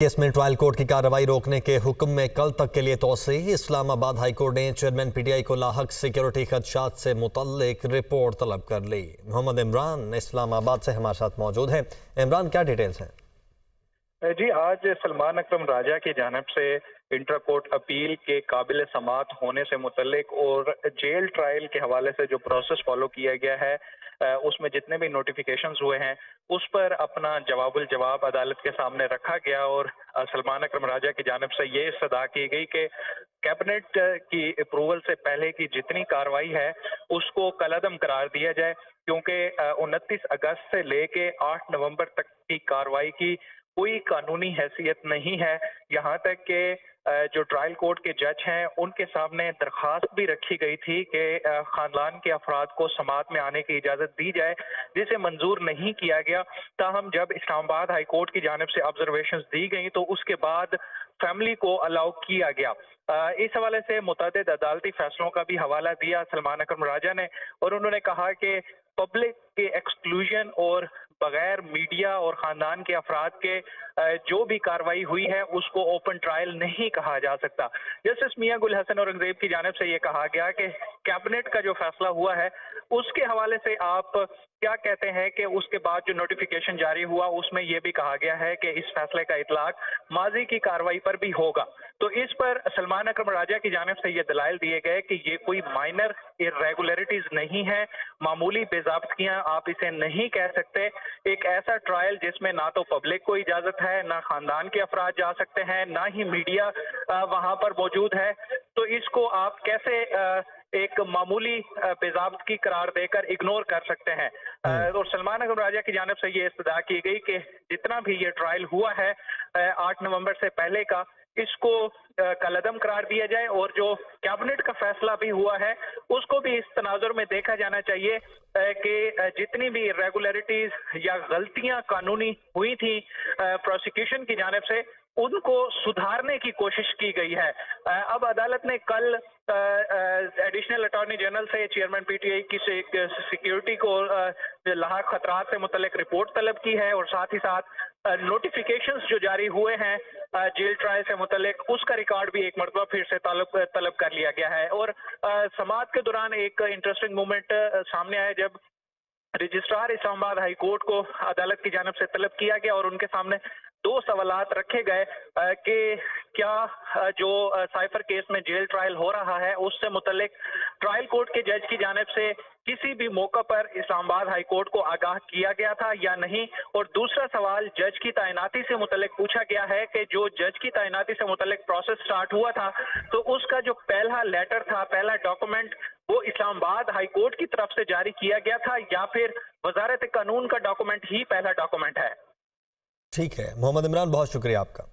Case में trial court की कार्रवाई रोकने के हुक्म में कल तक के लिए तोसी। इस्लामाबाद हाई कोर्ट ने चेयरमैन पीटीआई को लाहक सिक्योरिटी खदशात से मुतल्लिक रिपोर्ट तलब कर ली। मोहम्मद इमरान इस्लामाबाद से हमारे साथ मौजूद हैं। इमरान, क्या डिटेल्स हैं? जी, आज सलमान अकरम राजा की जानिब से इंट्रा कोर्ट अपील के काबिल समात होने से मुतल्लिक और जेल ट्रायल के हवाले से जो प्रोसेस फॉलो किया गया है उसमें जितने भी नोटिफिकेशंस हुए हैं उस पर अपना जवाब अदालत के सामने रखा गया और सलमान अकरम राजा की जानिब से ये इस्तदा की गई कि कैबिनेट की अप्रूवल से पहले की जितनी कार्रवाई है उसको कलअदम करार दिया जाए, क्योंकि 29 अगस्त से लेके 8 नवंबर तक की कार्रवाई की कोई कानूनी हैसियत नहीं है। यहाँ तक कि जो ट्रायल कोर्ट के जज हैं उनके सामने दरखास्त भी रखी गई थी कि खानदान के अफराद को समात में आने की इजाजत दी जाए, जिसे मंजूर नहीं किया गया। ताहम जब इस्लामाबाद हाई कोर्ट की जानिब से ऑब्जर्वेशंस दी गई तो उसके बाद फैमिली को अलाउ किया गया। इस हवाले से मुतअद्दिद अदालती फैसलों का भी हवाला दिया सलमान अकरम राजा ने, और उन्होंने कहा कि पब्लिक के एक्सक्लूजन और बगैर मीडिया और खानदान के अफराद के जो भी कार्रवाई हुई है उसको ओपन ट्रायल नहीं कहा जा सकता। जस्टिस मियां गुल हसन औरंगजेब की जानिब से ये कहा गया कि कैबिनेट का जो फैसला हुआ है उसके हवाले से आप क्या कहते हैं कि उसके बाद जो नोटिफिकेशन जारी हुआ उसमें यह भी कहा गया है कि इस फैसले का इतलाक माजी की कार्रवाई पर भी होगा। तो इस पर सलमान अकरम राजा की जानिब से ये दलाइल दिए गए कि ये कोई माइनर इरेगुलरिटीज नहीं है, मामूली बेज़ाब्तियां आप इसे नहीं कह सकते। एक ऐसा ट्रायल जिसमें ना तो पब्लिक को इजाजत है, ना खानदान के अफराद जा सकते हैं, ना ही मीडिया वहां पर मौजूद है, तो इसको आप कैसे एक मामूली बेज़ाब्तगी करार देकर इग्नोर कर सकते हैं। और सलमान अकरम राजा की जानिब से ये इस्तदा की गई कि जितना भी ये ट्रायल हुआ है 8 नवंबर से पहले का, इसको कलअदम करार दिया जाए और जो कैबिनेट का फैसला भी हुआ है उसको भी इस तनाजुर में देखा जाना चाहिए कि जितनी भी इरेगुलरिटीज या गलतियां कानूनी हुई थी प्रोसिक्यूशन की जानिब से उनको सुधारने की कोशिश की गई है। अब अदालत ने कल एडिशनल अटॉर्नी जनरल से चेयरमैन पीटीआई की सिक्योरिटी को लाहक खतरात से मुतल्लिक रिपोर्ट तलब की है और साथ ही साथ नोटिफिकेशंस जो जारी हुए हैं जेल ट्रायल से मुतल्लिक उसका रिकॉर्ड भी एक मरतबा फिर से तलब कर लिया गया है। और समाअत के दौरान एक इंटरेस्टिंग मोमेंट सामने आया जब रजिस्ट्रार इस्लामाबाद हाई कोर्ट को अदालत की जानिब से तलब किया गया और उनके सामने दो सवालात रखे गए कि क्या जो साइफर केस में जेल ट्रायल हो रहा है उससे मुतल्लिक ट्रायल कोर्ट के जज की जानिब से किसी भी मौका पर इस्लामाबाद हाई कोर्ट को आगाह किया गया था या नहीं। और दूसरा सवाल जज की तैनाती से मुतल्लिक पूछा गया है कि जो जज की तैनाती से मुतल्लिक प्रोसेस स्टार्ट हुआ था तो उसका जो पहला लेटर था, पहला डॉक्यूमेंट, वो इस्लामाबाद हाई कोर्ट की तरफ से जारी किया गया था या फिर वजारत कानून का डॉक्यूमेंट ही पहला डॉक्यूमेंट है। ठीक है मोहम्मद इमरान, बहुत शुक्रिया आपका।